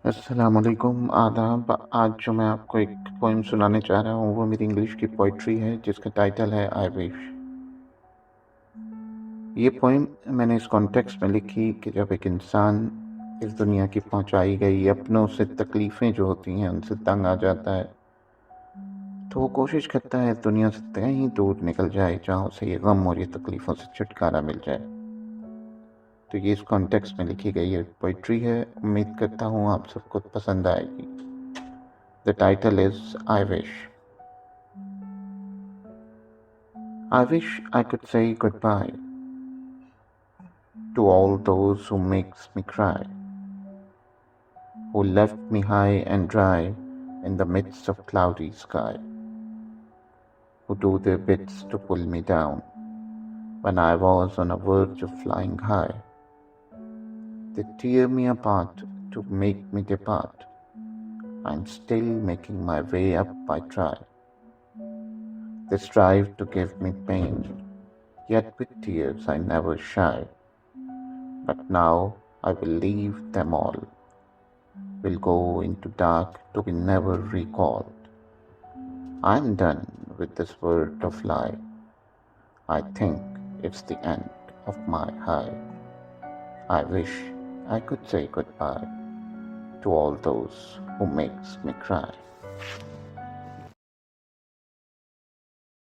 अस्सलामुअलैकुम आदाब। आज जो मैं आपको एक पोइम सुनाने चाह रहा हूँ वो मेरी इंग्लिश की पोइट्री है जिसका टाइटल है आई विश। ये पोइम मैंने इस कॉन्टेक्स्ट में लिखी कि जब एक इंसान इस दुनिया की पहुँचाई गई अपनों से तकलीफ़ें जो होती हैं उनसे तंग आ जाता है तो वो कोशिश करता है इस दुनिया से कहीं दूर निकल जाए जहाँ उसे ये गम और ये तकलीफ़ों से छुटकारा मिल जाए। तो ये इस कॉन्टेक्स्ट में लिखी गई एक पोइट्री है। उम्मीद करता हूँ आप सबको पसंद आएगी। The title is I Wish. I wish I could say goodbye to all those who makes me cry, who left me high and dry in the midst of cloudy sky, who do their bits to pull me down when I was on a verge of flying high. They tear me apart to make me depart. I'm still making my way up, I try. They strive to give me pain, yet with tears I never shy. But now I will leave them all, will go into dark to be never recalled. I'm done with this world of lie. I think it's the end of my high. I wish I could say goodbye to all those who makes me cry.